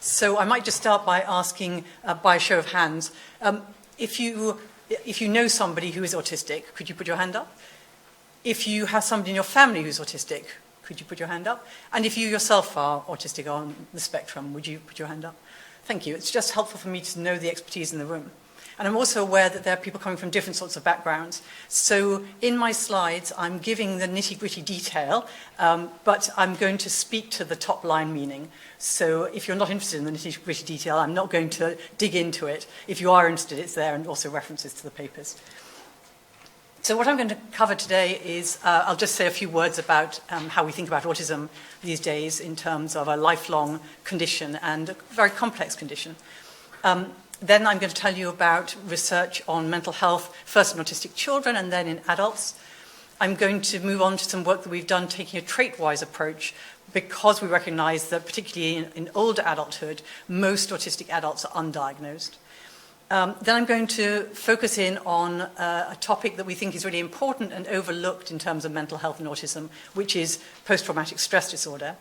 So I might just start by asking, by a show of hands, if you know somebody who is autistic, could you put your hand up? If you have somebody in your family who's autistic, could you put your hand up? And if you yourself are autistic on the spectrum, would you put your hand up? Thank you. It's just helpful for me to know the expertise in the room. And I'm also aware that there are people coming from different sorts of backgrounds. So in my slides, I'm giving the nitty-gritty detail, but I'm going to speak to the top line meaning. So if you're not interested in the nitty-gritty detail, I'm not going to dig into it. If you are interested, it's there, and also references to the papers. So what I'm going to cover today is, I'll just say a few words about how we think about autism these days in terms of a lifelong condition and a very complex condition. Then I'm going to tell you about research on mental health, first in autistic children and then in adults. I'm going to move on to some work that we've done taking a trait-wise approach because we recognize that particularly in older adulthood, most autistic adults are undiagnosed. Then I'm going to focus in on a topic that we think is really important and overlooked in terms of mental health and autism, which is post-traumatic stress disorder.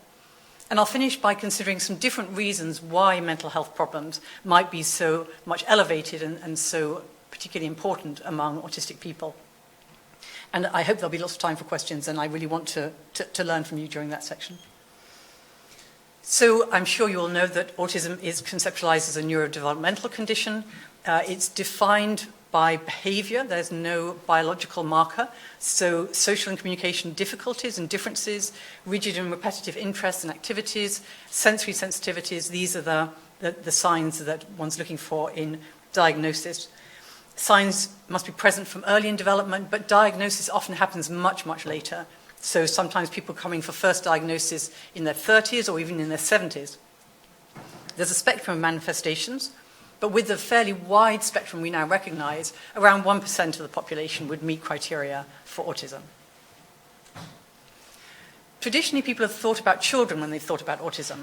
And I'll finish by considering some different reasons why mental health problems might be so much elevated and so particularly important among autistic people. And I hope there'll be lots of time for questions, and I really want to learn from you during that section. So I'm sure you all know that autism is conceptualized as a neurodevelopmental condition. It's defined by behavior. There's no biological marker. So social and communication difficulties and differences, rigid and repetitive interests and activities, sensory sensitivities, these are the signs that one's looking for in diagnosis. Signs must be present from early in development, but diagnosis often happens much, much later. So sometimes people coming for first diagnosis in their 30s or even in their 70s. There's a spectrum of manifestations, but with the fairly wide spectrum we now recognize, around 1% of the population would meet criteria for autism. Traditionally, people have thought about children when they've thought about autism,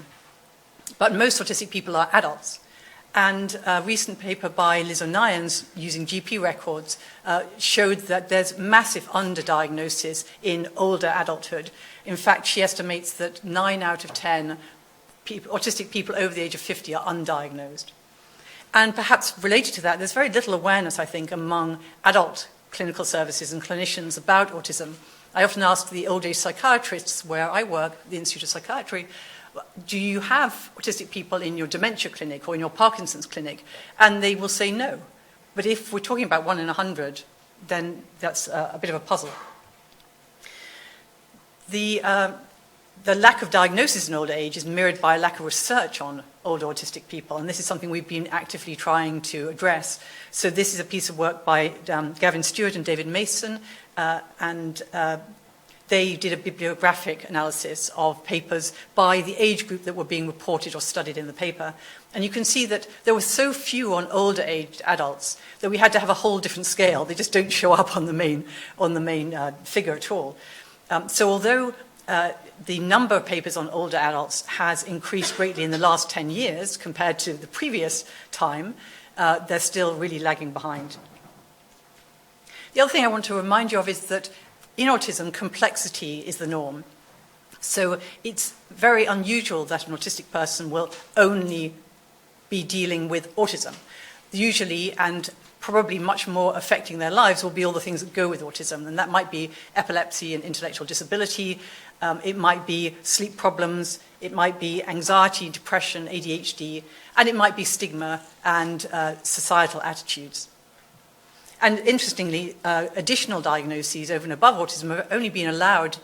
but most autistic people are adults. And a recent paper by Liz O'Nions using GP records showed that there's massive underdiagnosis in older adulthood. In fact, she estimates that 9 out of 10 autistic people over the age of 50 are undiagnosed. And perhaps related to that, there's very little awareness, I think, among adult clinical services and clinicians about autism. I often ask the old age psychiatrists where I work, the Institute of Psychiatry, do you have autistic people in your dementia clinic or in your Parkinson's clinic? And they will say no. But if we're talking about 1 in 100, then that's a bit of a puzzle. The lack of diagnosis in older age is mirrored by a lack of research on older autistic people, and this is something we've been actively trying to address. So this is a piece of work by Gavin Stewart and David Mason, and they did a bibliographic analysis of papers by the age group that were being reported or studied in the paper. And you can see that there were so few on older aged adults that we had to have a whole different scale. They just don't show up on the main figure at all. So although the number of papers on older adults has increased greatly in the last 10 years compared to the previous time, they're still really lagging behind. The other thing I want to remind you of is that in autism, complexity is the norm. So it's very unusual that an autistic person will only be dealing with autism. Usually, and probably much more affecting their lives, will be all the things that go with autism. And that might be epilepsy and intellectual disability. It might be sleep problems. It might be anxiety, depression, ADHD. And it might be stigma and societal attitudes. And interestingly, additional diagnoses over and above autism have only been allowed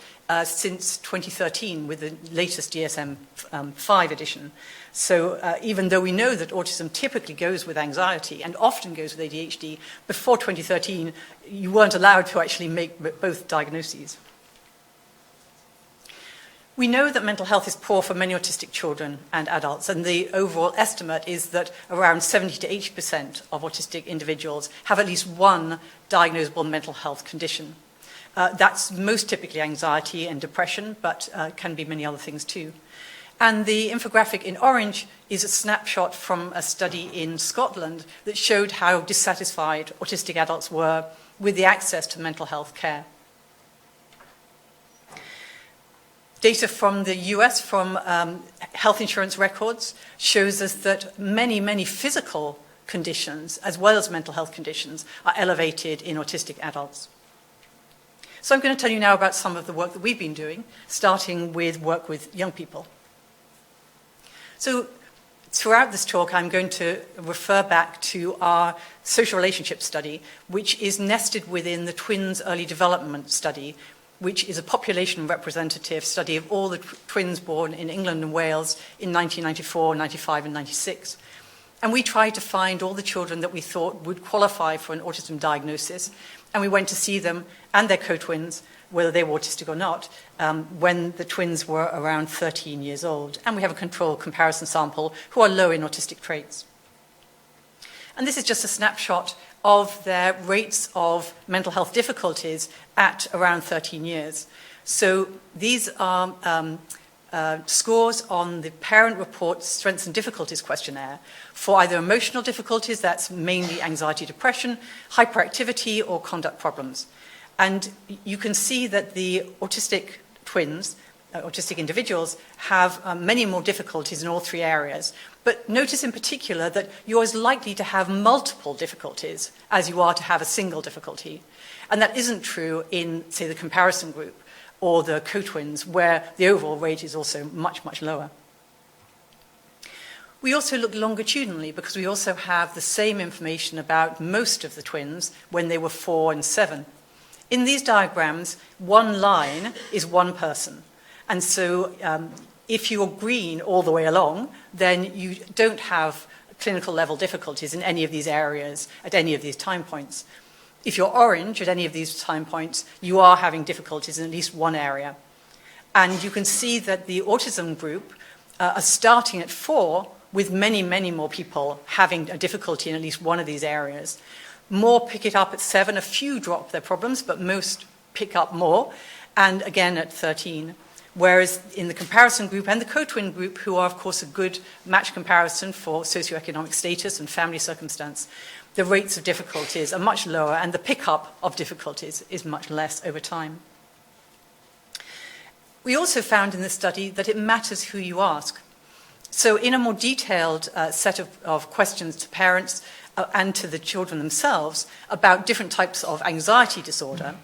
since 2013 with the latest DSM-5 edition. So even though we know that autism typically goes with anxiety and often goes with ADHD, before 2013, you weren't allowed to actually make both diagnoses. We know that mental health is poor for many autistic children and adults, and the overall estimate is that around 70 to 80% of autistic individuals have at least one diagnosable mental health condition. That's most typically anxiety and depression, but can be many other things too. And the infographic in orange is a snapshot from a study in Scotland that showed how dissatisfied autistic adults were with the access to mental health care. Data from the US, from health insurance records, shows us that many, many physical conditions, as well as mental health conditions, are elevated in autistic adults. So I'm going to tell you now about some of the work that we've been doing, starting with work with young people. So throughout this talk, I'm going to refer back to our social relationship study, which is nested within the Twins Early Development Study, which is a population representative study of all the twins born in England and Wales in 1994, 95, and 96. And we tried to find all the children that we thought would qualify for an autism diagnosis, and we went to see them and their co-twins, whether they were autistic or not, when the twins were around 13 years old. And we have a control comparison sample who are low in autistic traits. And this is just a snapshot of their rates of mental health difficulties at around 13 years. So these are scores on the Parent Report Strengths and Difficulties questionnaire for either emotional difficulties, that's mainly anxiety, depression, hyperactivity, or conduct problems. And you can see that the autistic twins, autistic individuals, have many more difficulties in all three areas. But notice in particular that you're as likely to have multiple difficulties as you are to have a single difficulty. And that isn't true in, say, the comparison group or the co-twins, where the overall rate is also much, much lower. We also look longitudinally because we also have the same information about most of the twins when they were 4 and 7. In these diagrams, one line is one person. And so if you're green all the way along, then you don't have clinical level difficulties in any of these areas at any of these time points. If you're orange at any of these time points, you are having difficulties in at least one area. And you can see that the autism group are starting at 4 with many, many more people having a difficulty in at least one of these areas. More pick it up at 7, a few drop their problems, but most pick up more, and again at 13. Whereas in the comparison group and the co-twin group, who are of course a good match comparison for socioeconomic status and family circumstance, the rates of difficulties are much lower and the pickup of difficulties is much less over time. We also found in this study that it matters who you ask. So in a more detailed set of questions to parents and to the children themselves about different types of anxiety disorder,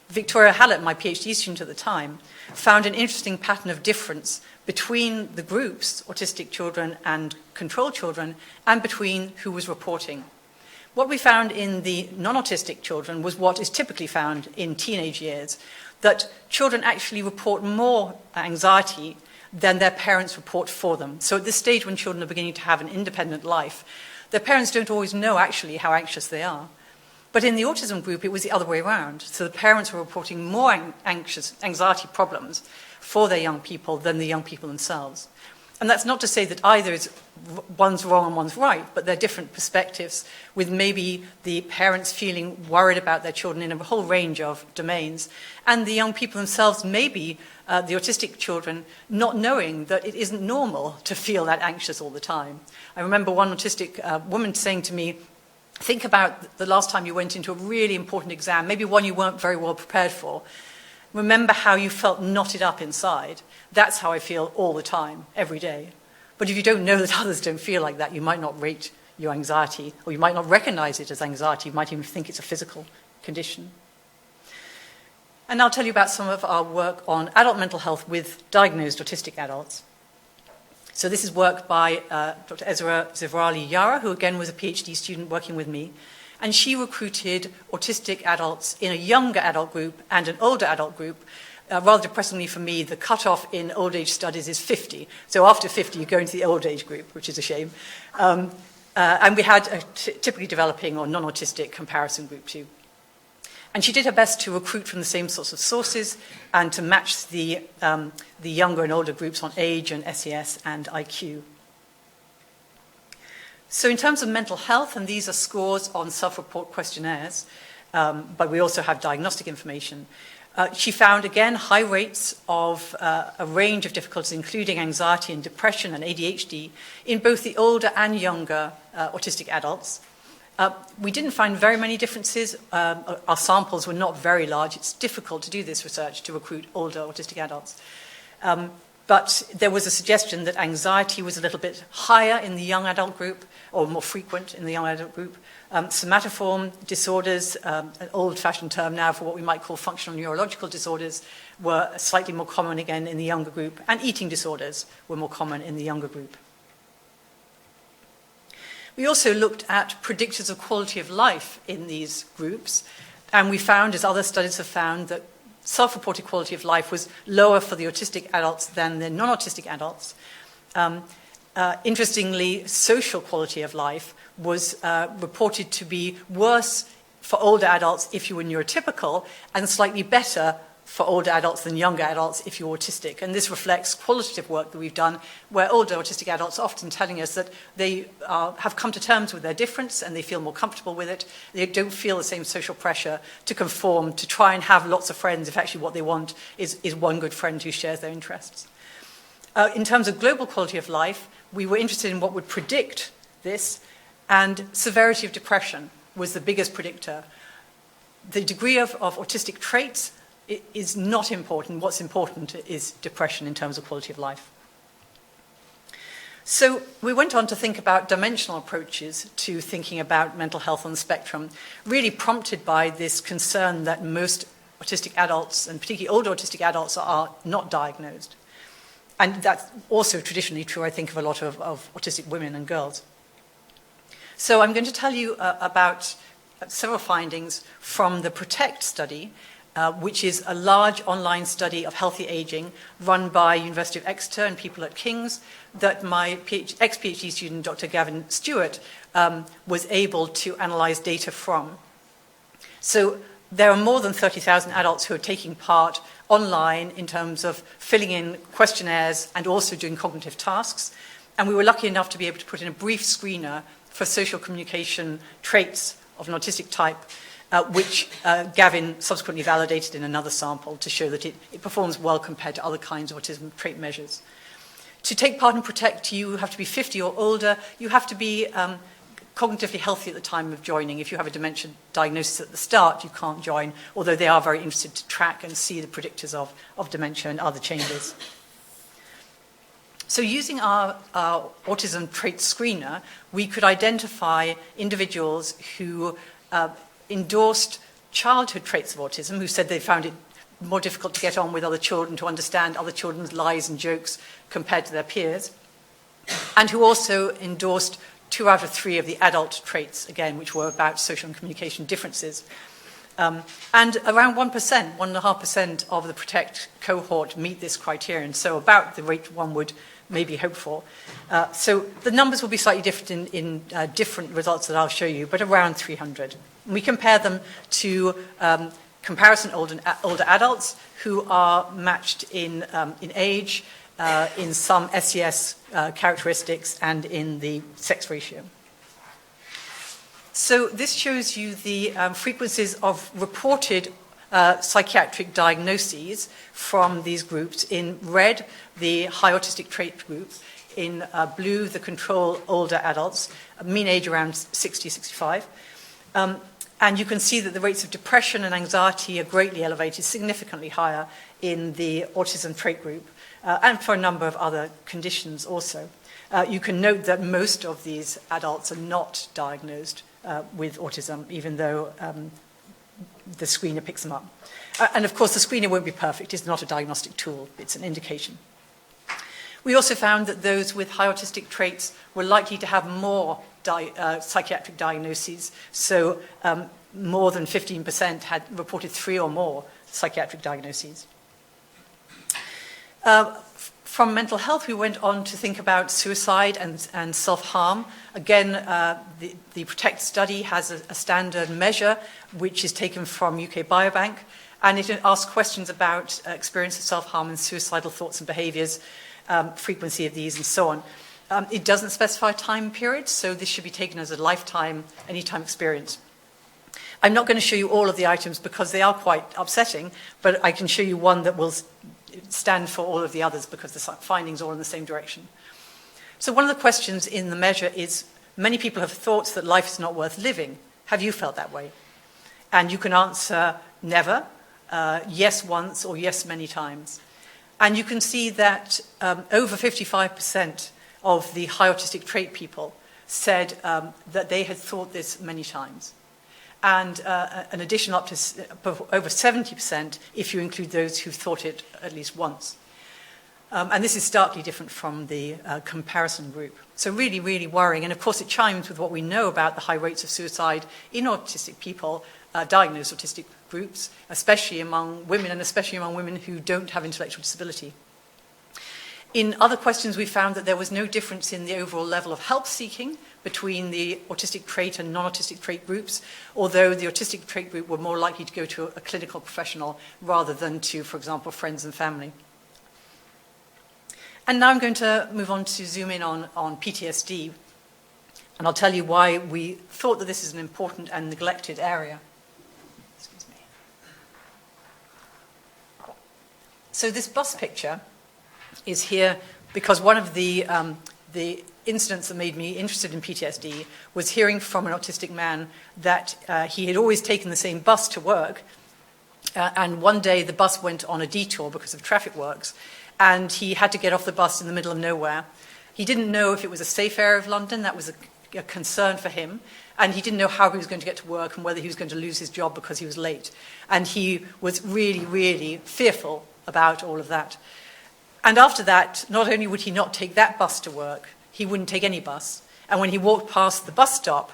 Victoria Hallett, my PhD student at the time, found an interesting pattern of difference between the groups, autistic children and control children, and between who was reporting. What we found in the non-autistic children was what is typically found in teenage years, that children actually report more anxiety than their parents report for them. So at this stage when children are beginning to have an independent life, their parents don't always know actually how anxious they are. But in the autism group, it was the other way around. So the parents were reporting more anxiety problems for their young people than the young people themselves. And that's not to say that either is one's wrong and one's right, but they're different perspectives, with maybe the parents feeling worried about their children in a whole range of domains, and the young people themselves, maybe the autistic children, not knowing that it isn't normal to feel that anxious all the time. I remember one autistic woman saying to me, think about the last time you went into a really important exam, maybe one you weren't very well prepared for. Remember how you felt knotted up inside. That's how I feel all the time, every day. But if you don't know that others don't feel like that, you might not rate your anxiety, or you might not recognize it as anxiety. You might even think it's a physical condition. And I'll tell you about some of our work on adult mental health with diagnosed autistic adults. So this is work by Dr. Ezra Zivrali Yara, who again was a PhD student working with me. And she recruited autistic adults in a younger adult group and an older adult group. Rather depressingly for me, the cutoff in old age studies is 50. So after 50, you go into the old age group, which is a shame. And we had a typically developing or non-autistic comparison group too. And she did her best to recruit from the same sorts of sources and to match the younger and older groups on age and SES and IQ. So in terms of mental health, and these are scores on self-report questionnaires, but we also have diagnostic information, she found, again, high rates of a range of difficulties, including anxiety and depression and ADHD, in both the older and younger autistic adults. We didn't find very many differences. Our samples were not very large. It's difficult to do this research to recruit older autistic adults. But there was a suggestion that anxiety was a little bit higher in the young adult group, or more frequent in the young adult group. Somatoform disorders, an old-fashioned term now for what we might call functional neurological disorders, were slightly more common again in the younger group, and eating disorders were more common in the younger group. We also looked at predictors of quality of life in these groups, and we found, as other studies have found, that self-reported quality of life was lower for the autistic adults than the non-autistic adults. Interestingly, social quality of life was reported to be worse for older adults if you were neurotypical, and slightly better for older adults than younger adults if you're autistic. And this reflects qualitative work that we've done, where older autistic adults are often telling us that they have come to terms with their difference and they feel more comfortable with it. They don't feel the same social pressure to conform, to try and have lots of friends if actually what they want is one good friend who shares their interests. In terms of global quality of life, we were interested in what would predict this, and severity of depression was the biggest predictor. The degree of autistic traits is not important. What's important is depression in terms of quality of life. So we went on to think about dimensional approaches to thinking about mental health on the spectrum, really prompted by this concern that most autistic adults, and particularly older autistic adults, are not diagnosed. And that's also traditionally true, I think, of a lot of autistic women and girls. So I'm going to tell you about several findings from the PROTECT study, which is a large online study of healthy aging run by University of Exeter and people at King's, that my ex-PhD student, Dr. Gavin Stewart, was able to analyze data from. So there are more than 30,000 adults who are taking part online in terms of filling in questionnaires and also doing cognitive tasks. And we were lucky enough to be able to put in a brief screener for social communication traits of an autistic type, which Gavin subsequently validated in another sample to show that it performs well compared to other kinds of autism trait measures. To take part in PROTECT, you have to be 50 or older. You have to be cognitively healthy at the time of joining. If you have a dementia diagnosis at the start, you can't join, although they are very interested to track and see the predictors of dementia and other changes. So using our autism trait screener, we could identify individuals who endorsed childhood traits of autism, who said they found it more difficult to get on with other children, to understand other children's lies and jokes compared to their peers, and who also endorsed 2 out of 3 of the adult traits, again, which were about social and communication differences. And around 1.5% of the PROTECT cohort meet this criterion, so about the rate one would maybe hope for. So the numbers will be slightly different in different results that I'll show you, but around 300. We compare them to comparison older adults who are matched in age, in some SES characteristics, and in the sex ratio. So this shows you the frequencies of reported psychiatric diagnoses from these groups. In red, the high autistic trait group. In blue, the control older adults, mean age around 60, 65. And you can see that the rates of depression and anxiety are greatly elevated, significantly higher in the autism trait group, and for a number of other conditions also. You can note that most of these adults are not diagnosed with autism, even though the screener picks them up. And of course, the screener won't be perfect. It's not a diagnostic tool. It's an indication. We also found that those with high autistic traits were likely to have more psychiatric diagnoses. So more than 15% had reported 3 or more psychiatric diagnoses. From mental health, we went on to think about suicide and self-harm. Again, the PROTECT study has a standard measure, which is taken from UK Biobank, and it asks questions about experience of self-harm and suicidal thoughts and behaviours, frequency of these, and so on. It doesn't specify time periods, so this should be taken as a lifetime, anytime experience. I'm not going to show you all of the items because they are quite upsetting, but I can show you one that will stand for all of the others because the findings are all in the same direction. So one of the questions in the measure is, many people have thoughts that life is not worth living. Have you felt that way? And you can answer never, yes once, or yes many times. And you can see that over 55% of the high autistic trait people said that they had thought this many times. And an additional up to over 70% if you include those who thought it at least once. And this is starkly different from the comparison group. So really, really worrying. And of course, it chimes with what we know about the high rates of suicide in autistic people, diagnosed autistic groups, especially among women, and especially among women who don't have intellectual disability. In other questions, we found that there was no difference in the overall level of help seeking between the autistic trait and non-autistic trait groups, although the autistic trait group were more likely to go to a clinical professional rather than to, for example, friends and family. And now I'm going to move on to zoom in on PTSD, and I'll tell you why we thought that this is an important and neglected area. Excuse me. So this bus picture is here because one of the incidents that made me interested in PTSD was hearing from an autistic man that he had always taken the same bus to work, and one day the bus went on a detour because of traffic works, and he had to get off the bus in the middle of nowhere. He didn't know if it was a safe area of London. That was a concern for him. And he didn't know how he was going to get to work and whether he was going to lose his job because he was late. And he was really, really fearful about all of that. And after that, not only would he not take that bus to work, he wouldn't take any bus. And when he walked past the bus stop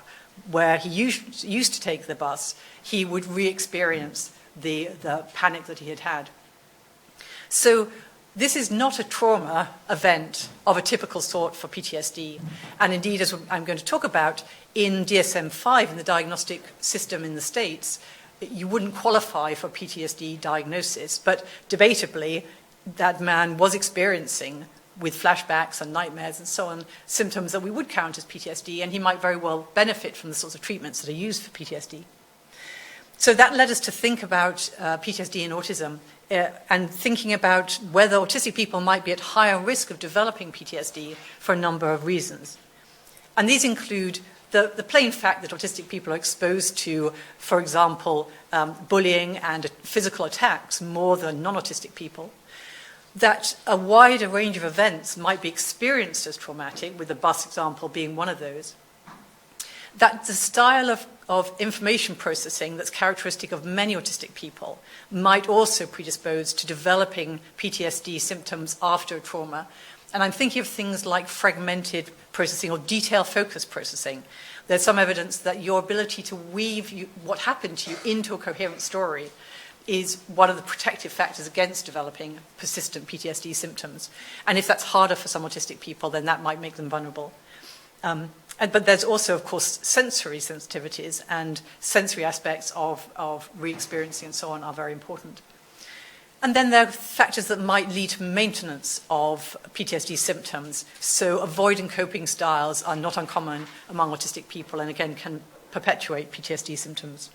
where he used to take the bus, he would re-experience the panic that he had had. So this is not a trauma event of a typical sort for PTSD. And indeed, as I'm going to talk about, in DSM-5, in the diagnostic system in the States, you wouldn't qualify for PTSD diagnosis. But debatably, that man was experiencing, with flashbacks and nightmares and so on, symptoms that we would count as PTSD, and he might very well benefit from the sorts of treatments that are used for PTSD. So that led us to think about PTSD and autism, and thinking about whether autistic people might be at higher risk of developing PTSD for a number of reasons. And these include the plain fact that autistic people are exposed to, for example, bullying and physical attacks more than non-autistic people, that a wider range of events might be experienced as traumatic, with the bus example being one of those, that the style of information processing that's characteristic of many autistic people might also predispose to developing PTSD symptoms after a trauma. And I'm thinking of things like fragmented processing or detail-focused processing. There's some evidence that your ability to weave what happened to you into a coherent story is one of the protective factors against developing persistent PTSD symptoms. And if that's harder for some autistic people, then that might make them vulnerable. But there's also, of course, sensory sensitivities, and sensory aspects of re-experiencing and so on are very important. And then there are factors that might lead to maintenance of PTSD symptoms. So avoiding coping styles are not uncommon among autistic people, and again can perpetuate PTSD symptoms.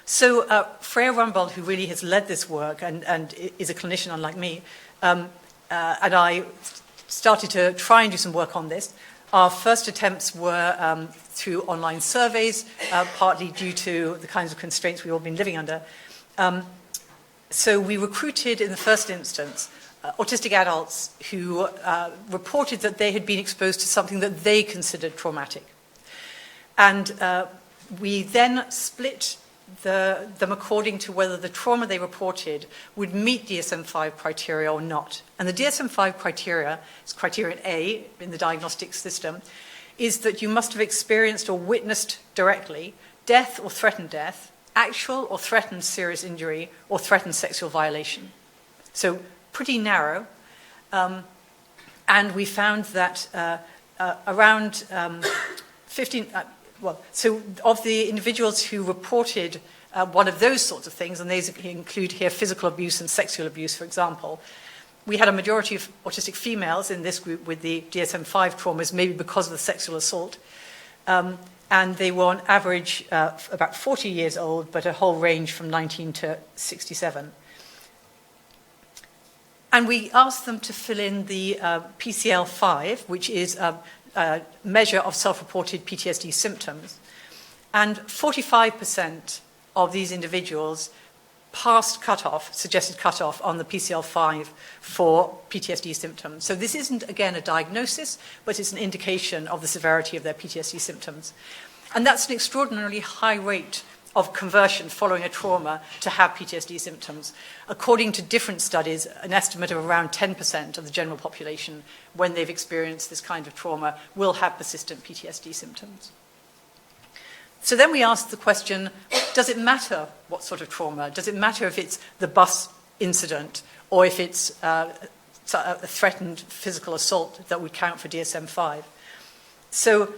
So Freya Rumbold, who really has led this work and is a clinician unlike me, and I started to try and do some work on this. Our first attempts were through online surveys, partly due to the kinds of constraints we've all been living under. So we recruited, in the first instance, autistic adults who reported that they had been exposed to something that they considered traumatic. And we then split them according to whether the trauma they reported would meet DSM-5 criteria or not. And the DSM-5 criteria, it's criterion A in the diagnostic system, is that you must have experienced or witnessed directly death or threatened death, actual or threatened serious injury, or threatened sexual violation. So pretty narrow. And we found that around 15... so of the individuals who reported one of those sorts of things, and these include here physical abuse and sexual abuse, for example, we had a majority of autistic females in this group with the DSM-5 traumas, maybe because of the sexual assault. And they were on average about 40 years old, but a whole range from 19 to 67. And we asked them to fill in the PCL-5, which is measure of self-reported PTSD symptoms. And 45% of these individuals past cutoff, suggested cutoff on the PCL5 for PTSD symptoms. So this isn't, again, a diagnosis, but it's an indication of the severity of their PTSD symptoms. And that's an extraordinarily high rate of conversion following a trauma to have PTSD symptoms. According to different studies, an estimate of around 10% of the general population, when they've experienced this kind of trauma, will have persistent PTSD symptoms. So then we asked the question, does it matter what sort of trauma? Does it matter if it's the bus incident or if it's a threatened physical assault that would count for DSM-5? So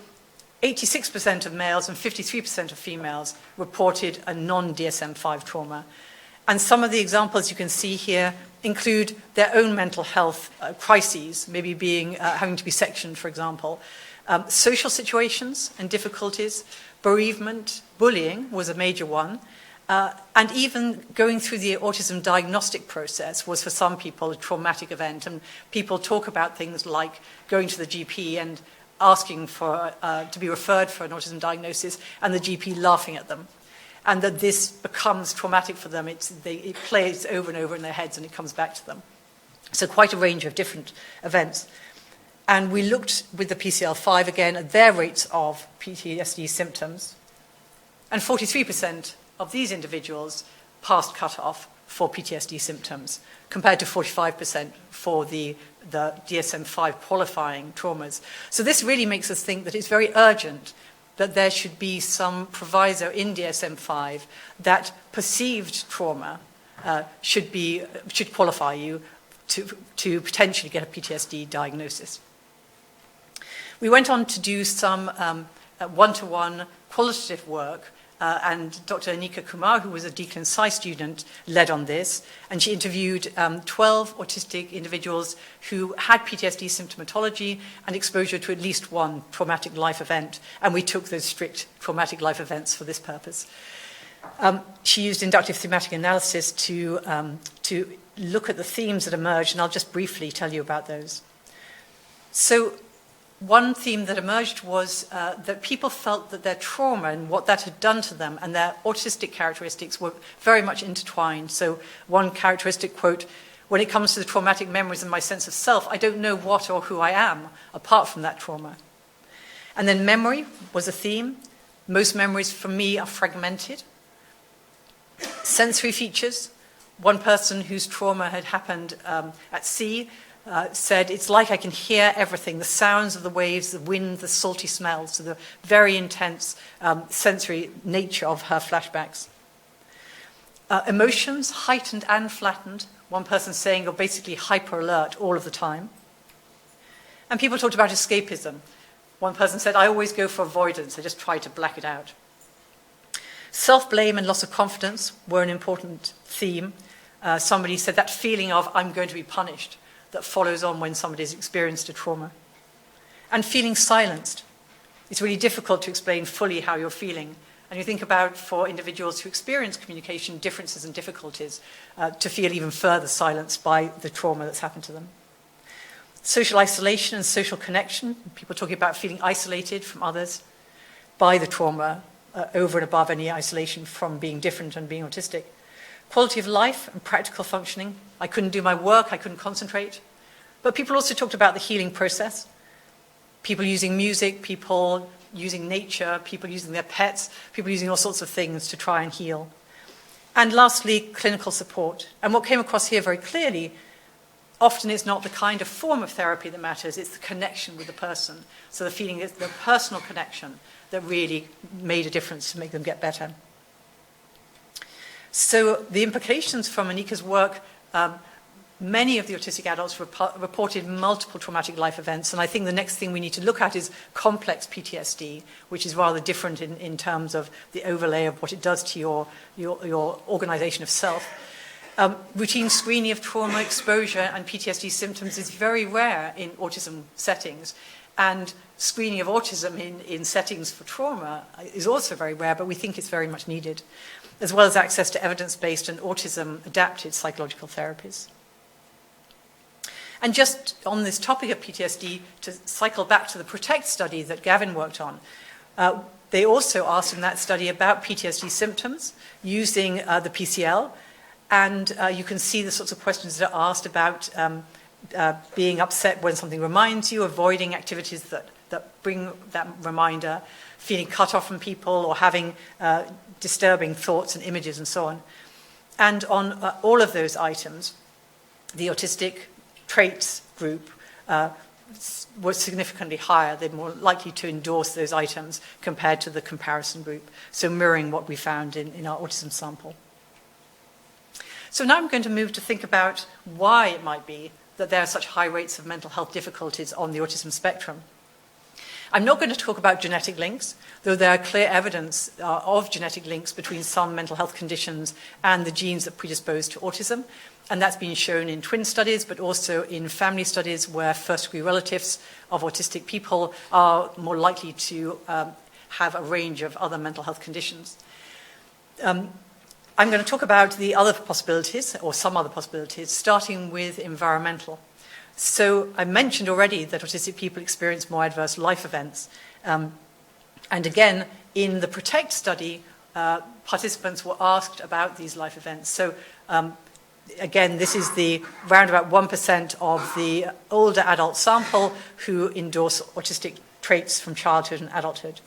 86% of males and 53% of females reported a non-DSM-5 trauma. And some of the examples you can see here include their own mental health crises, maybe having to be sectioned, for example, social situations and difficulties, bereavement, bullying was a major one, and even going through the autism diagnostic process was for some people a traumatic event. And people talk about things like going to the GP and asking to be referred for an autism diagnosis, and the GP laughing at them, and that this becomes traumatic for them. It plays over and over in their heads, and it comes back to them. So quite a range of different events. And we looked with the PCL5 again at their rates of PTSD symptoms, and 43% of these individuals passed cutoff for PTSD symptoms, compared to 45% for the DSM-5 qualifying traumas. So this really makes us think that it's very urgent that there should be some proviso in DSM-5 that perceived trauma should qualify you to potentially get a PTSD diagnosis. We went on to do some one-to-one qualitative work, and Dr. Anika Kumar, who was a Deakin Sci student, led on this, and she interviewed 12 autistic individuals who had PTSD symptomatology and exposure to at least one traumatic life event, and we took those strict traumatic life events for this purpose. She used inductive thematic analysis to look at the themes that emerged, and I'll just briefly tell you about those. So one theme that emerged was that people felt that their trauma and what that had done to them and their autistic characteristics were very much intertwined. So one characteristic, quote, "When it comes to the traumatic memories and my sense of self, I don't know what or who I am apart from that trauma." And then memory was a theme. Most memories for me are fragmented. Sensory features. One person whose trauma had happened at sea said, "It's like I can hear everything, the sounds of the waves, the wind, the salty smells," so the very intense sensory nature of her flashbacks. Emotions, heightened and flattened. One person saying you're basically hyper alert all of the time. And people talked about escapism. One person said, "I always go for avoidance, I just try to black it out." Self-blame and loss of confidence were an important theme. Somebody said that feeling of I'm going to be punished that follows on when somebody's experienced a trauma. And feeling silenced. It's really difficult to explain fully how you're feeling. And you think about, for individuals who experience communication differences and difficulties, to feel even further silenced by the trauma that's happened to them. Social isolation and social connection. People talking about feeling isolated from others by the trauma, over and above any isolation from being different and being autistic. Quality of life and practical functioning. I couldn't do my work, I couldn't concentrate. But people also talked about the healing process. People using music, people using nature, people using their pets, people using all sorts of things to try and heal. And lastly, clinical support. And what came across here very clearly, often it's not the kind of form of therapy that matters, it's the connection with the person. So the feeling is the personal connection that really made a difference to make them get better. So the implications from Anika's work, many of the autistic adults reported multiple traumatic life events, and I think the next thing we need to look at is complex PTSD, which is rather different in terms of the overlay of what it does to your organization of self. Routine screening of trauma exposure and PTSD symptoms is very rare in autism settings, and screening of autism in settings for trauma is also very rare, but we think it's very much needed, as well as access to evidence-based and autism-adapted psychological therapies. And just on this topic of PTSD, to cycle back to the PROTECT study that Gavin worked on, they also asked in that study about PTSD symptoms using the PCL, And you can see the sorts of questions that are asked about being upset when something reminds you, avoiding activities that bring that reminder, feeling cut off from people, or having disturbing thoughts and images and so on. And on all of those items, the autistic traits group was significantly higher. They're more likely to endorse those items compared to the comparison group, so mirroring what we found in our autism sample. So now I'm going to move to think about why it might be that there are such high rates of mental health difficulties on the autism spectrum. I'm not going to talk about genetic links, though there are clear evidence of genetic links between some mental health conditions and the genes that predispose to autism. And that's been shown in twin studies, but also in family studies where first-degree relatives of autistic people are more likely to have a range of other mental health conditions. I'm going to talk about the other possibilities, or some other possibilities, starting with environmental. So I mentioned already that autistic people experience more adverse life events. And again, in the PROTECT study, participants were asked about these life events. So again, this is the round about 1% of the older adult sample who endorse autistic traits from childhood and adulthood.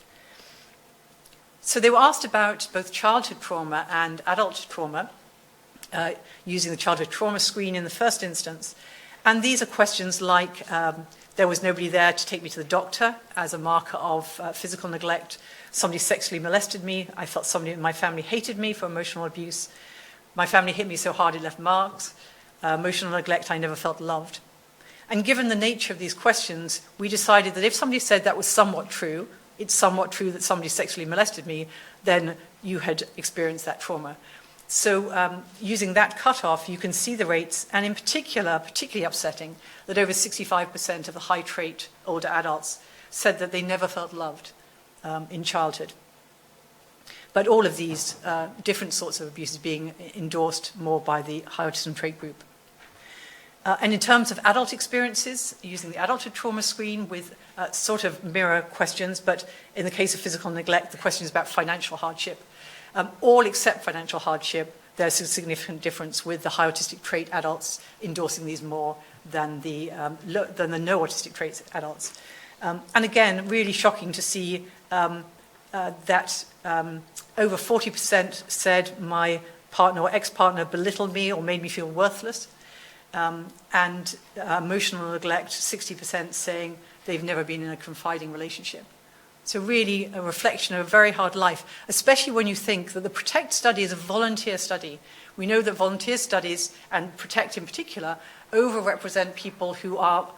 So they were asked about both childhood trauma and adult trauma, using the childhood trauma screen in the first instance. And these are questions like, there was nobody there to take me to the doctor as a marker of physical neglect. Somebody sexually molested me. I felt somebody in my family hated me for emotional abuse. My family hit me so hard it left marks. Emotional neglect, I never felt loved. And given the nature of these questions, we decided that if somebody said that was somewhat true, it's somewhat true that somebody sexually molested me, then you had experienced that trauma. So using that cutoff, you can see the rates, and in particular, particularly upsetting, that over 65% of the high trait older adults said that they never felt loved in childhood. But all of these different sorts of abuses being endorsed more by the high autism trait group. And in terms of adult experiences, using the adulthood trauma screen with sort of mirror questions, but in the case of physical neglect, the question is about financial hardship. All except financial hardship, there's a significant difference with the high autistic trait adults endorsing these more than the no autistic trait adults. And again, really shocking to see that over 40% said my partner or ex-partner belittled me or made me feel worthless. And emotional neglect, 60% saying they've never been in a confiding relationship. So really a reflection of a very hard life, especially when you think that the PROTECT study is a volunteer study. We know that volunteer studies, and PROTECT in particular, overrepresent people who are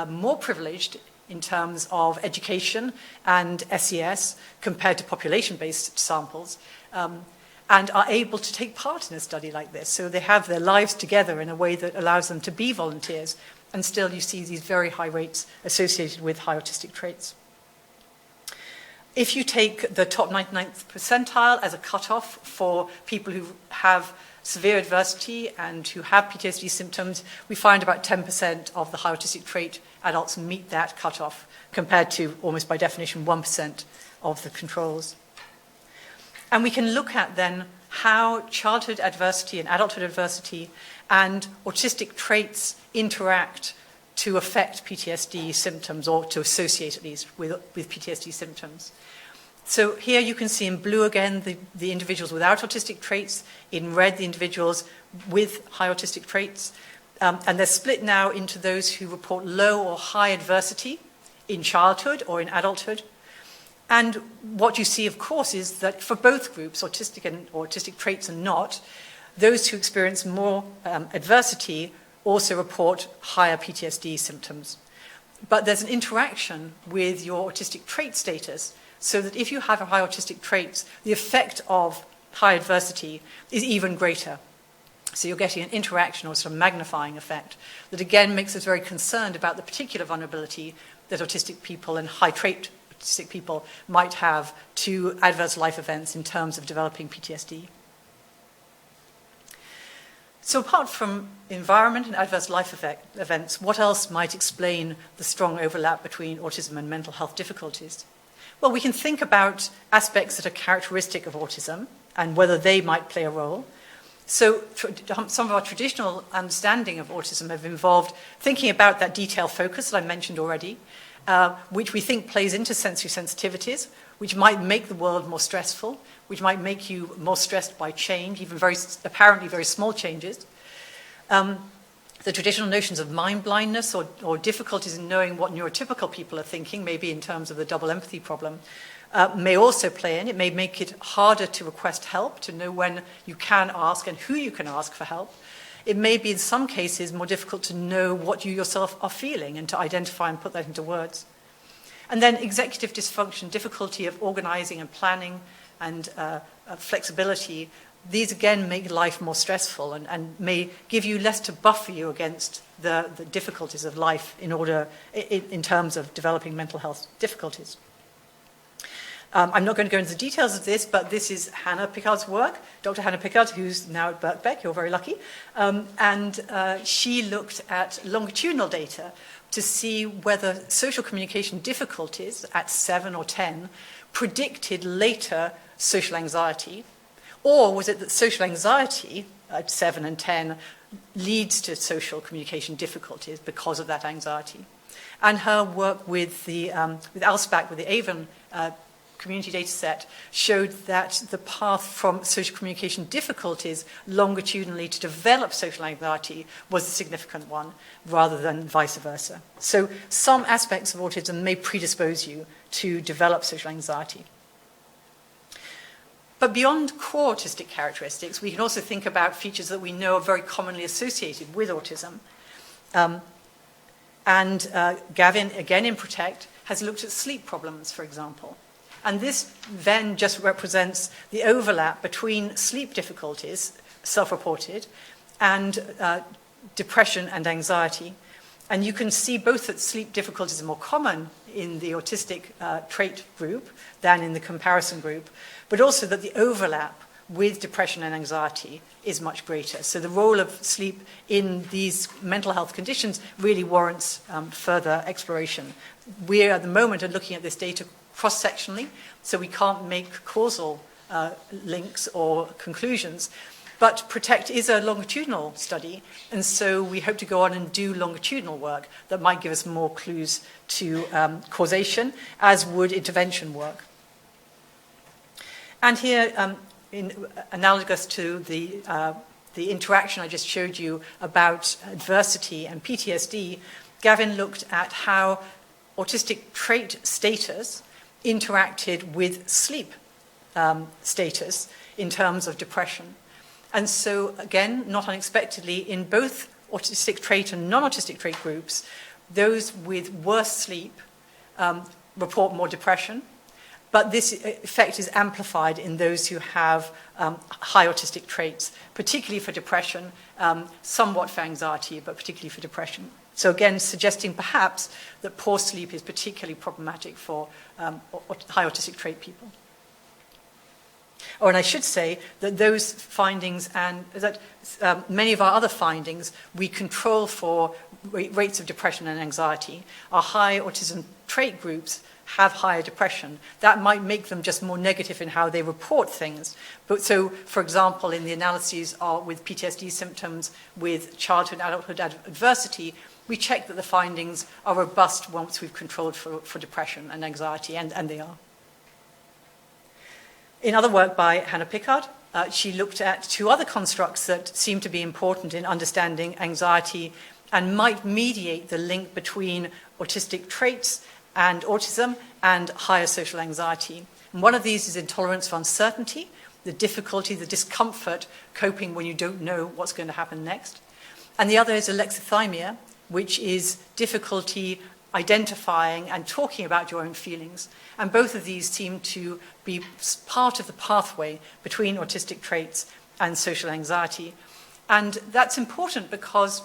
more privileged in terms of education and SES compared to population-based samples, and are able to take part in a study like this. So they have their lives together in a way that allows them to be volunteers, and still you see these very high rates associated with high autistic traits. If you take the top 99th percentile as a cutoff for people who have severe adversity and who have PTSD symptoms, we find about 10% of the high autistic trait adults meet that cutoff, compared to almost by definition 1% of the controls. And we can look at then how childhood adversity and adulthood adversity and autistic traits interact to affect PTSD symptoms, or to associate at least with PTSD symptoms. So here you can see in blue again the individuals without autistic traits, in red the individuals with high autistic traits, and they're split now into those who report low or high adversity in childhood or in adulthood. And what you see, of course, is that for both groups, autistic and autistic traits and not, those who experience more adversity also report higher PTSD symptoms. But there's an interaction with your autistic trait status, so that if you have a high autistic traits, the effect of high adversity is even greater. So you're getting an interaction or sort of magnifying effect that again makes us very concerned about the particular vulnerability that autistic people and high trait autistic people might have to adverse life events in terms of developing PTSD. So apart from environment and adverse life events, what else might explain the strong overlap between autism and mental health difficulties? Well, we can think about aspects that are characteristic of autism and whether they might play a role. So some of our traditional understanding of autism have involved thinking about that detail focus that I mentioned already, which we think plays into sensory sensitivities, which might make the world more stressful, which might make you more stressed by change, even apparently very small changes. The traditional notions of mind blindness or difficulties in knowing what neurotypical people are thinking, maybe in terms of the double empathy problem, may also play in. It may make it harder to request help, to know when you can ask and who you can ask for help. It may be in some cases more difficult to know what you yourself are feeling and to identify and put that into words. And then executive dysfunction, difficulty of organizing and planning and flexibility, these again make life more stressful and may give you less to buffer you against the difficulties of life in terms of developing mental health difficulties. I'm not going to go into the details of this, but this is Hannah Pickard's work, Dr. Hannah Pickard, who's now at Birkbeck, you're very lucky, and she looked at longitudinal data to see whether social communication difficulties at 7 or 10 predicted later social anxiety, or was it that social anxiety at 7 and 10 leads to social communication difficulties because of that anxiety? And her work with Alspach, with the Avon community data set, showed that the path from social communication difficulties longitudinally to develop social anxiety was a significant one, rather than vice versa. So some aspects of autism may predispose you to develop social anxiety. But beyond core autistic characteristics, we can also think about features that we know are very commonly associated with autism. Gavin, again in PROTECT, has looked at sleep problems, for example. And this then just represents the overlap between sleep difficulties, self-reported, and depression and anxiety. And you can see both that sleep difficulties are more common in the autistic trait group than in the comparison group, but also that the overlap with depression and anxiety is much greater. So the role of sleep in these mental health conditions really warrants further exploration. We at the moment are looking at this data cross-sectionally, so we can't make causal links or conclusions. But PROTECT is a longitudinal study, and so we hope to go on and do longitudinal work that might give us more clues to causation, as would intervention work. And here, analogous to the interaction I just showed you about adversity and PTSD, Gavin looked at how autistic trait status interacted with sleep status in terms of depression. And so, again, not unexpectedly, in both autistic trait and non-autistic trait groups, those with worse sleep report more depression, but this effect is amplified in those who have high autistic traits, particularly for depression, somewhat for anxiety, but particularly for depression. So again, suggesting perhaps that poor sleep is particularly problematic for high autistic trait people. Oh, and I should say that those findings and that many of our other findings, we control for rates of depression and anxiety. Our high autism trait groups have higher depression. That might make them just more negative in how they report things. But so, for example, in the analyses with PTSD symptoms with childhood and adulthood adversity, we check that the findings are robust once we've controlled for depression and anxiety, and they are. In other work by Hannah Pickard, she looked at two other constructs that seem to be important in understanding anxiety and might mediate the link between autistic traits and autism and higher social anxiety. And one of these is intolerance for uncertainty, the difficulty, the discomfort coping when you don't know what's going to happen next. And the other is alexithymia, which is difficulty identifying and talking about your own feelings. And both of these seem to be part of the pathway between autistic traits and social anxiety. And that's important because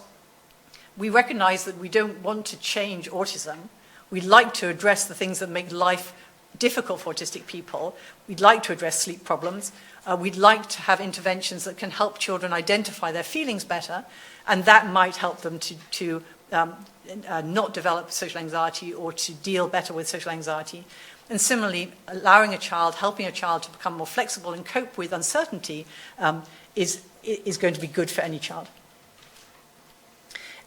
we recognize that we don't want to change autism. We'd like to address the things that make life difficult for autistic people. We'd like to address sleep problems. We'd like to have interventions that can help children identify their feelings better, and that might help them to not develop social anxiety or to deal better with social anxiety. And similarly, helping a child to become more flexible and cope with uncertainty is is going to be good for any child.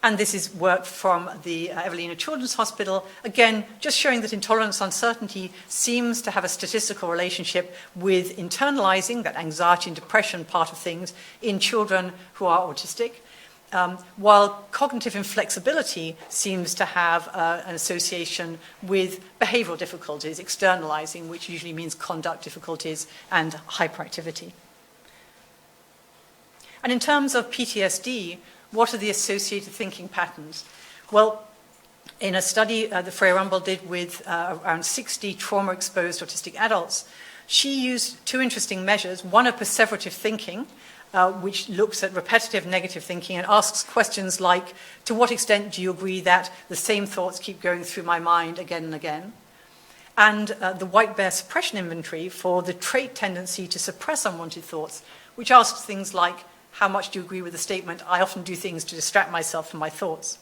And this is work from the Evelina Children's Hospital, again, just showing that intolerance uncertainty seems to have a statistical relationship with internalizing, that anxiety and depression part of things, in children who are autistic, while cognitive inflexibility seems to have an association with behavioral difficulties, externalizing, which usually means conduct difficulties and hyperactivity. And in terms of PTSD, what are the associated thinking patterns? Well, in a study that Freya Rumble did with around 60 trauma-exposed autistic adults, she used two interesting measures, one of perseverative thinking, which looks at repetitive negative thinking and asks questions like, to what extent do you agree that the same thoughts keep going through my mind again and again? And the white bear suppression inventory for the trait tendency to suppress unwanted thoughts, which asks things like, how much do you agree with the statement, I often do things to distract myself from my thoughts?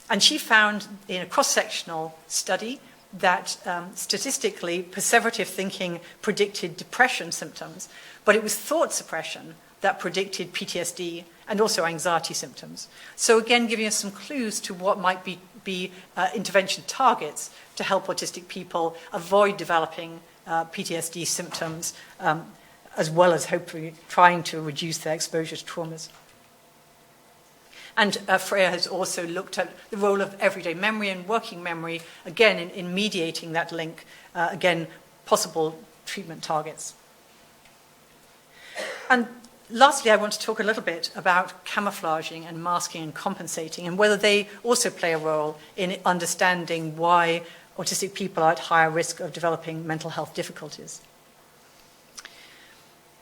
And she found in a cross-sectional study that statistically perseverative thinking predicted depression symptoms, but it was thought suppression that predicted PTSD and also anxiety symptoms. So again, giving us some clues to what might be intervention targets to help autistic people avoid developing PTSD symptoms, as well as hopefully trying to reduce their exposure to traumas. And Freya has also looked at the role of everyday memory and working memory, again, in mediating that link, again, possible treatment targets. And lastly, I want to talk a little bit about camouflaging and masking and compensating, and whether they also play a role in understanding why autistic people are at higher risk of developing mental health difficulties.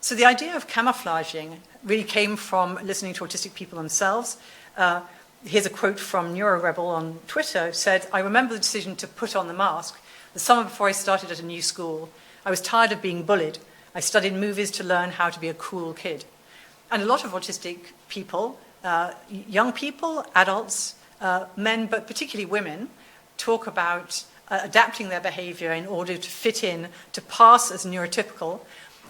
So the idea of camouflaging really came from listening to autistic people themselves. Here's a quote from NeuroRebel on Twitter, said, I remember the decision to put on the mask the summer before I started at a new school. I was tired of being bullied. I studied movies to learn how to be a cool kid. And a lot of autistic people, young people, adults, men, but particularly women, talk about adapting their behavior in order to fit in, to pass as neurotypical.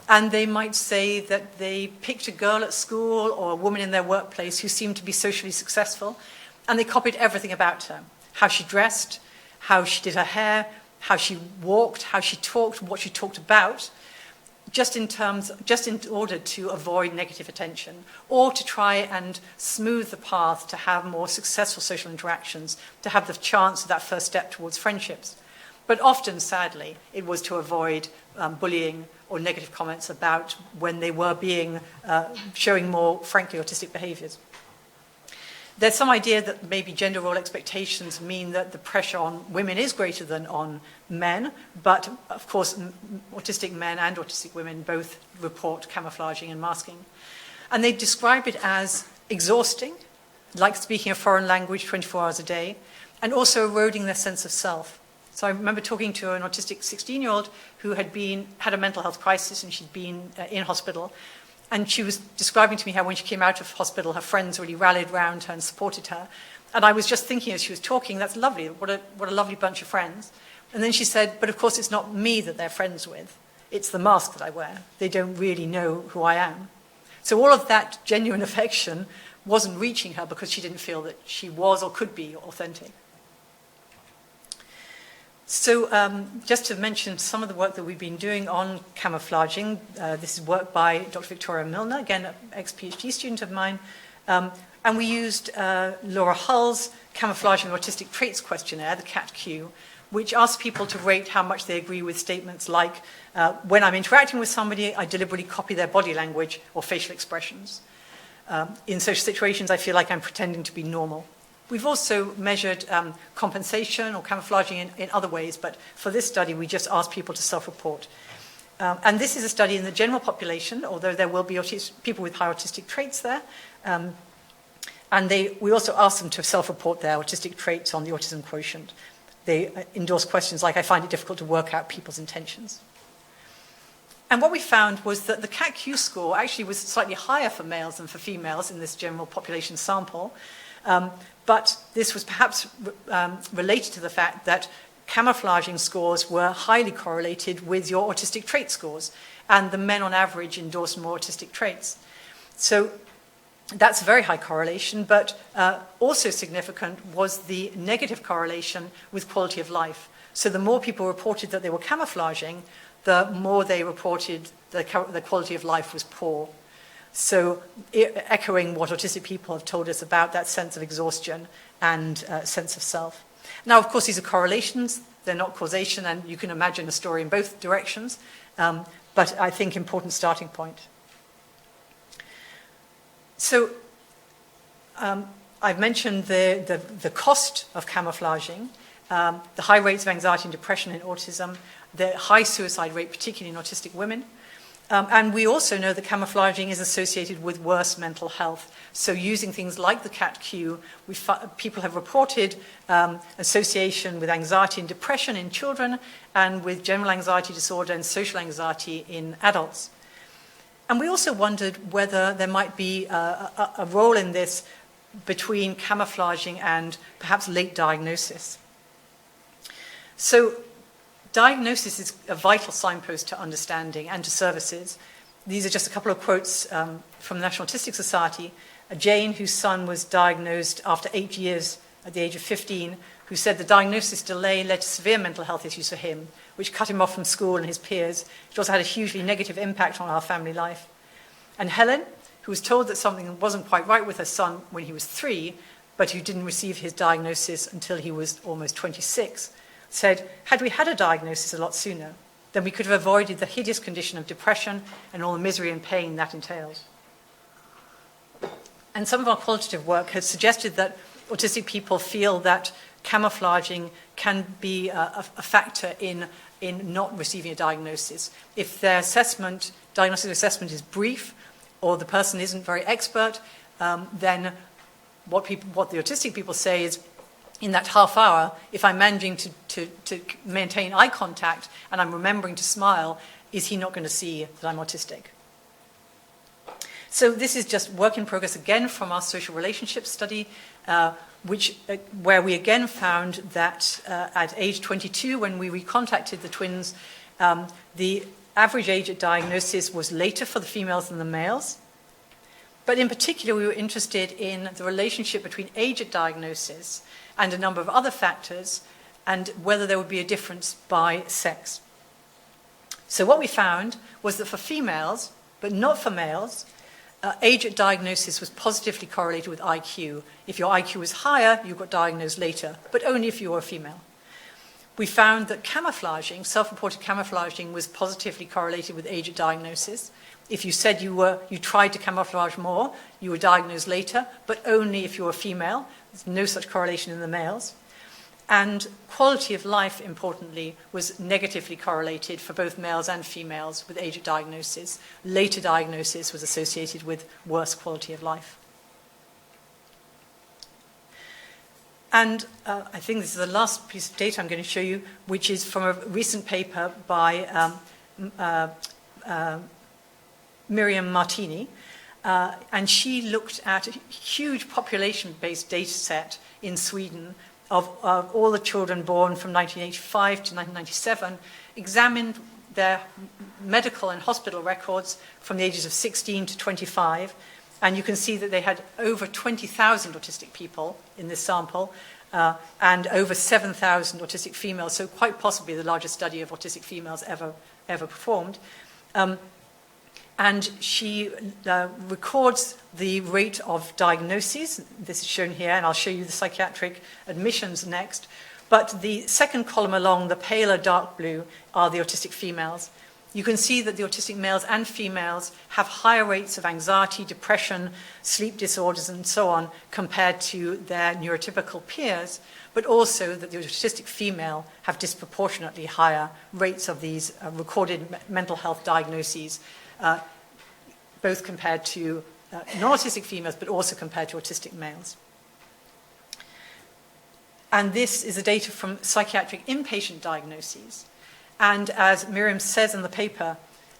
And they might say that they picked a girl at school or a woman in their workplace who seemed to be socially successful, and they copied everything about her. How she dressed, how she did her hair, how she walked, how she talked, what she talked about, just in order to avoid negative attention, or to try and smooth the path to have more successful social interactions, to have the chance of that first step towards friendships. But often, sadly, it was to avoid bullying or negative comments about when they were showing more, frankly, autistic behaviors. There's some idea that maybe gender role expectations mean that the pressure on women is greater than on men, but of course, autistic men and autistic women both report camouflaging and masking. And they describe it as exhausting, like speaking a foreign language 24 hours a day, and also eroding their sense of self. So I remember talking to an autistic 16-year-old who had a mental health crisis, and she'd been in hospital. And she was describing to me how when she came out of hospital, her friends really rallied around her and supported her. And I was just thinking as she was talking, that's lovely, what a lovely bunch of friends. And then she said, but of course it's not me that they're friends with. It's the mask that I wear. They don't really know who I am. So all of that genuine affection wasn't reaching her because she didn't feel that she was or could be authentic. So just to mention some of the work that we've been doing on camouflaging, this is work by Dr. Victoria Milner, again, an ex-PhD student of mine, and we used Laura Hull's Camouflaging Autistic Traits questionnaire, the CAT-Q, which asks people to rate how much they agree with statements like, when I'm interacting with somebody, I deliberately copy their body language or facial expressions. In social situations, I feel like I'm pretending to be normal. We've also measured compensation or camouflaging in other ways, but for this study, we just asked people to self-report. And this is a study in the general population, although there will be people with high autistic traits there. And we also asked them to self-report their autistic traits on the autism quotient. They endorse questions like, I find it difficult to work out people's intentions. And what we found was that the CAT-Q score actually was slightly higher for males than for females in this general population sample. But this was perhaps related to the fact that camouflaging scores were highly correlated with your autistic trait scores, and the men on average endorsed more autistic traits. So That's a very high correlation, but also significant was the negative correlation with quality of life. So the more people reported that they were camouflaging, the more they reported the quality of life was poor. So echoing what autistic people have told us about that sense of exhaustion and sense of self. Now, of course, these are correlations. They're not causation, and you can imagine a story in both directions, but I think important starting point. So I've mentioned the cost of camouflaging, the high rates of anxiety and depression in autism, the high suicide rate, particularly in autistic women. And we also know that camouflaging is associated with worse mental health. So using things like the CAT-Q, people have reported association with anxiety and depression in children and with general anxiety disorder and social anxiety in adults. And we also wondered whether there might be a role in this between camouflaging and perhaps late diagnosis. So diagnosis is a vital signpost to understanding and to services. These are just a couple of quotes from the National Autistic Society. Jane, whose son was diagnosed after 8 years at the age of 15, who said the diagnosis delay led to severe mental health issues for him, which cut him off from school and his peers. It also had a hugely negative impact on our family life. And Helen, who was told that something wasn't quite right with her son when he was 3, but who didn't receive his diagnosis until he was almost 26, said, had we had a diagnosis a lot sooner, then we could have avoided the hideous condition of depression and all the misery and pain that entails. And some of our qualitative work has suggested that autistic people feel that camouflaging can be a factor in not receiving a diagnosis. If their diagnostic assessment is brief, or the person isn't very expert, then what the autistic people say is, in that half hour, if I'm managing to maintain eye contact and I'm remembering to smile, is he not going to see that I'm autistic? So this is just work in progress again from our social relationship study, where we again found that at age 22, when we recontacted the twins, the average age at diagnosis was later for the females than the males. But in particular, we were interested in the relationship between age at diagnosis and a number of other factors, and whether there would be a difference by sex. So what we found was that for females, but not for males, age at diagnosis was positively correlated with IQ. If your IQ was higher, you got diagnosed later, but only if you were a female. We found that camouflaging, self-reported camouflaging, was positively correlated with age at diagnosis. If you said you tried to camouflage more, you were diagnosed later, but only if you were female. There's no such correlation in the males. And quality of life, importantly, was negatively correlated for both males and females with age at diagnosis. Later diagnosis was associated with worse quality of life. And I think this is the last piece of data I'm going to show you, which is from a recent paper by Miriam Martini. And she looked at a huge population-based data set in Sweden of all the children born from 1985 to 1997, examined their medical and hospital records from the ages of 16 to 25, and you can see that they had over 20,000 autistic people in this sample, and over 7,000 autistic females, so quite possibly the largest study of autistic females ever performed. And she records the rate of diagnoses. This is shown here, and I'll show you the psychiatric admissions next. But the second column along, the paler dark blue, are the autistic females. You can see that the autistic males and females have higher rates of anxiety, depression, sleep disorders, and so on, compared to their neurotypical peers, but also that the autistic female have disproportionately higher rates of these recorded mental health diagnoses, both compared to non-autistic females, but also compared to autistic males. And this is the data from psychiatric inpatient diagnoses. And as Miriam says in the paper,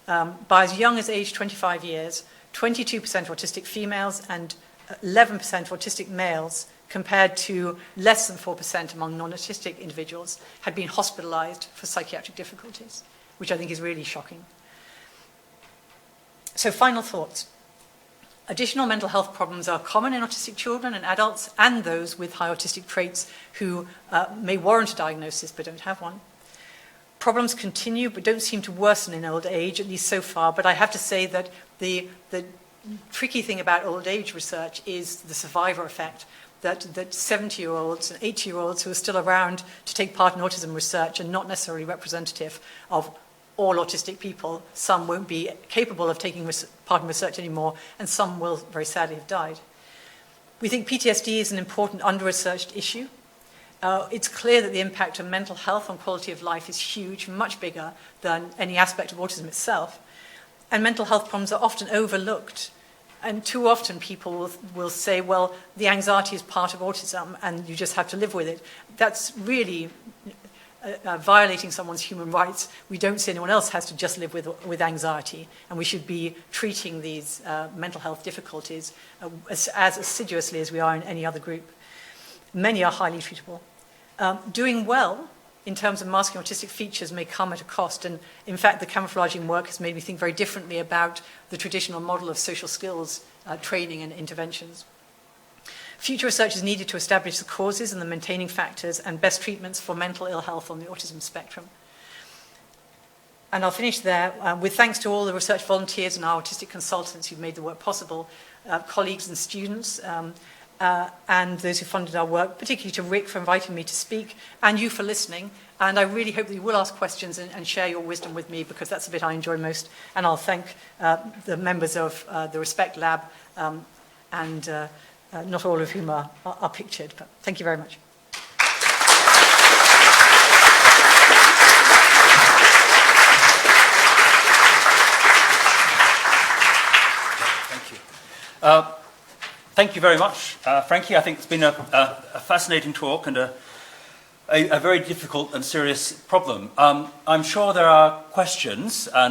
by as young as age 25 years, 22% autistic females and 11% autistic males, compared to less than 4% among non-autistic individuals, had been hospitalized for psychiatric difficulties, which I think is really shocking. So final thoughts. Additional mental health problems are common in autistic children and adults and those with high autistic traits who may warrant a diagnosis but don't have one. Problems continue but don't seem to worsen in old age, at least so far, but I have to say that the tricky thing about old age research is the survivor effect, that 70-year-olds and 80-year-olds who are still around to take part in autism research are not necessarily representative of all autistic people. Some won't be capable of taking part in research anymore, and some will very sadly have died. We think PTSD is an important under-researched issue. It's clear that the impact on mental health and quality of life is huge, much bigger than any aspect of autism itself. And mental health problems are often overlooked. And too often people will say, well, the anxiety is part of autism and you just have to live with it. That's really violating someone's human rights. We don't say anyone else has to just live with anxiety, and we should be treating these mental health difficulties as assiduously as we are in any other group. Many are highly treatable. Doing well in terms of masking autistic features may come at a cost, and in fact the camouflaging work has made me think very differently about the traditional model of social skills training and interventions. Future research is needed to establish the causes and the maintaining factors and best treatments for mental ill health on the autism spectrum. And I'll finish there with thanks to all the research volunteers and our autistic consultants who've made the work possible, colleagues and students, and those who funded our work, particularly to Rick for inviting me to speak, and you for listening. And I really hope that you will ask questions and share your wisdom with me, because that's the bit I enjoy most. And I'll thank the members of the Respect Lab, and not all of whom are pictured, but thank you very much. Thank you. Thank you very much, Frankie. I think it's been a fascinating talk and a very difficult and serious problem. I'm sure there are questions.